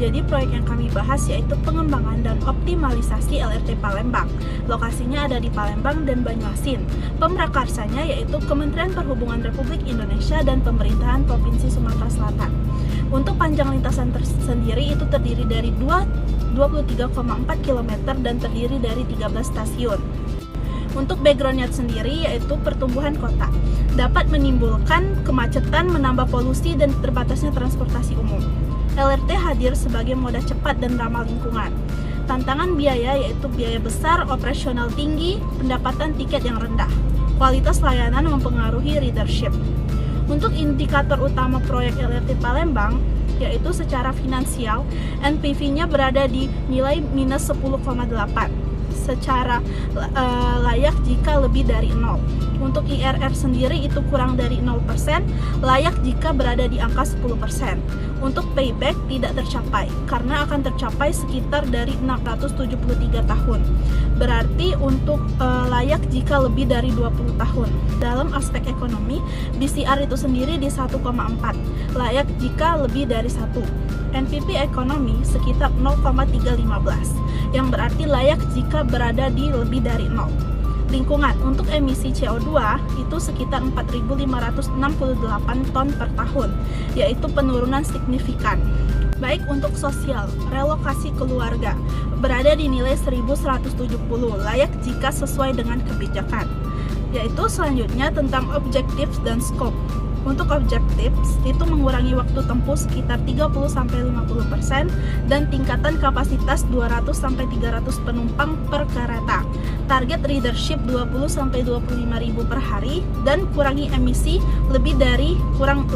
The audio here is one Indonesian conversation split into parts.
Jadi proyek yang kami bahas yaitu pengembangan dan optimalisasi LRT Palembang. Lokasinya ada di Palembang dan Banyuasin. Pemrakarsanya yaitu Kementerian Perhubungan Republik Indonesia dan Pemerintahan Provinsi Sumatera Selatan. Untuk panjang lintasan sendiri itu terdiri dari 23,4 km dan terdiri dari 13 stasiun. Untuk backgroundnya sendiri yaitu pertumbuhan kota, dapat menimbulkan kemacetan, menambah polusi, dan terbatasnya transportasi umum. LRT hadir sebagai moda cepat dan ramah lingkungan. Tantangan biaya yaitu biaya besar, operasional tinggi, pendapatan tiket yang rendah. Kualitas layanan mempengaruhi ridership. Untuk indikator utama proyek LRT Palembang, yaitu secara finansial, NPV-nya berada di nilai minus 10,8. Secara layak jika lebih dari 0. Untuk IRR sendiri itu kurang dari 0%, layak jika berada di angka 10%. Untuk payback tidak tercapai, karena akan tercapai sekitar dari 673 tahun. Berarti untuk layak jika lebih dari 20 tahun. Dalam aspek ekonomi, BCR itu sendiri di 1,4, layak jika lebih dari 1. NPV ekonomi sekitar 0,315, yang berarti layak jika berada di lebih dari 0. Lingkungan untuk emisi CO2 itu sekitar 4.568 ton per tahun, yaitu penurunan signifikan. Baik untuk sosial, relokasi keluarga berada di nilai 1.170, layak jika sesuai dengan kebijakan. Yaitu selanjutnya tentang objektif dan scope. Untuk objektif itu mengurangi waktu tempuh sekitar 30-50% dan tingkatan kapasitas 200-300 penumpang per kereta. Target ridership 20-25.000 per hari dan kurangi emisi lebih kurang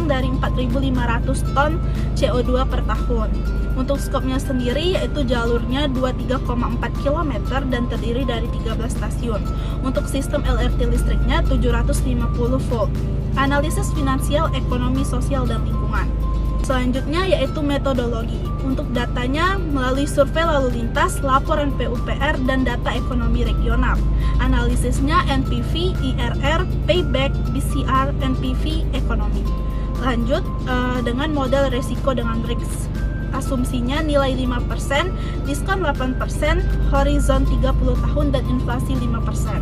dari 4.500 ton CO2 per tahun. Untuk skopnya sendiri yaitu jalurnya 23,4 km dan terdiri dari 13 stasiun. Untuk sistem LRT listriknya 750 volt. Analisis finansial, ekonomi, sosial, dan lingkungan. Selanjutnya yaitu metodologi. Untuk datanya melalui survei lalu lintas, laporan PUPR, dan data ekonomi regional. Analisisnya NPV, IRR, payback, BCR, NPV, ekonomi. Lanjut dengan model resiko dengan RIX. Asumsinya nilai 5%, diskon 8%, horizon 30 tahun, dan inflasi 5%.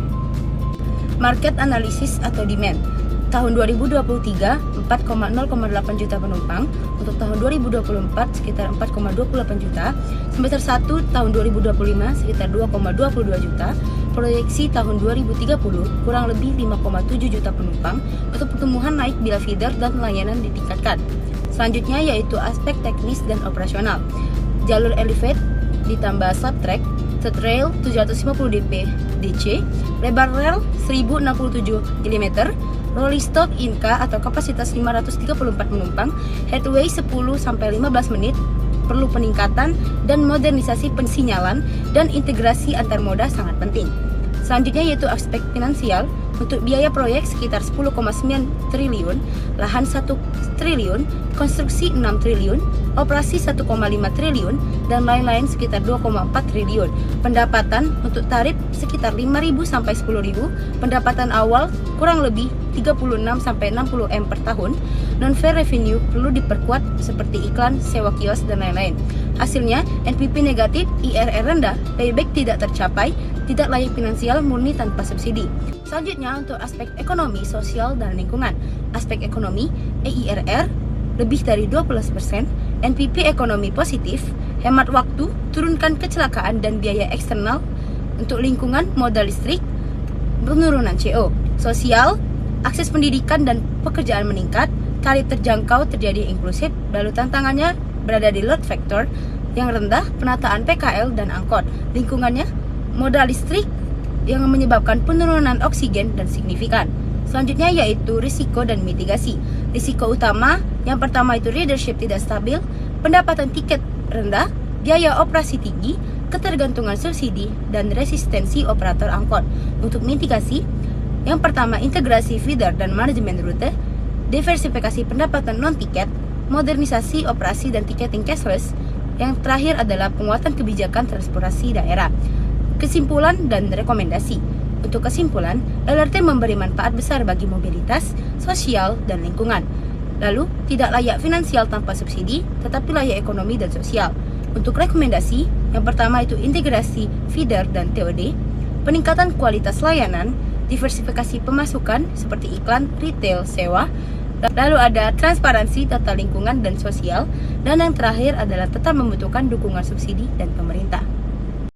Market analysis atau demand. Tahun 2023, 4,08 juta penumpang. Untuk tahun 2024, sekitar 4,28 juta. Semester 1 tahun 2025, sekitar 2,22 juta. Proyeksi tahun 2030, kurang lebih 5,7 juta penumpang. Untuk pertumbuhan naik bila feeder dan layanan ditingkatkan. Selanjutnya yaitu aspek teknis dan operasional. Jalur elevate ditambah subtrack, third rail 750 DC, lebar rel 1067 mm, rolling stock Inka atau kapasitas 534 penumpang, headway 10-15 menit, perlu peningkatan dan modernisasi pensinyalan dan integrasi antar moda sangat penting. Selanjutnya yaitu aspek finansial. Untuk biaya proyek sekitar 10,9 triliun, lahan 1 triliun, konstruksi 6 triliun, operasi 1,5 triliun, dan lain-lain sekitar 2,4 triliun. Pendapatan untuk tarif sekitar 5.000 sampai 10.000, pendapatan awal kurang lebih 36 sampai 60 M per tahun. Non-fare revenue perlu diperkuat seperti iklan, sewa kios, dan lain-lain. Hasilnya NPV negatif, IRR rendah, payback tidak tercapai, tidak layak finansial, murni tanpa subsidi. Selanjutnya untuk aspek ekonomi, sosial, dan lingkungan. Aspek ekonomi, EIRR lebih dari 12%, NPV ekonomi positif, hemat waktu, turunkan kecelakaan dan biaya eksternal. Untuk lingkungan, modal listrik, penurunan CO. Sosial, akses pendidikan dan pekerjaan meningkat, tarif terjangkau, terjadi inklusif. Lalu tantangannya berada di load factor yang rendah, penataan PKL dan angkot. Lingkungannya, modal listrik yang menyebabkan penurunan oksigen dan signifikan. Selanjutnya yaitu risiko dan mitigasi. Risiko utama yang pertama itu ridership tidak stabil, pendapatan tiket rendah, biaya operasi tinggi, ketergantungan subsidi, dan resistensi operator angkot. Untuk mitigasi, yang pertama integrasi feeder dan manajemen rute, diversifikasi pendapatan non-tiket, modernisasi operasi dan tiketing cashless. Yang terakhir adalah penguatan kebijakan transportasi daerah. Kesimpulan dan rekomendasi. Untuk kesimpulan, LRT memberi manfaat besar bagi mobilitas, sosial, dan lingkungan. Lalu, tidak layak finansial tanpa subsidi, tetapi layak ekonomi dan sosial. Untuk rekomendasi, yang pertama itu integrasi feeder dan TOD, peningkatan kualitas layanan, diversifikasi pemasukan seperti iklan, retail, sewa, lalu ada transparansi tata lingkungan dan sosial, dan yang terakhir adalah tetap membutuhkan dukungan subsidi dan pemerintah.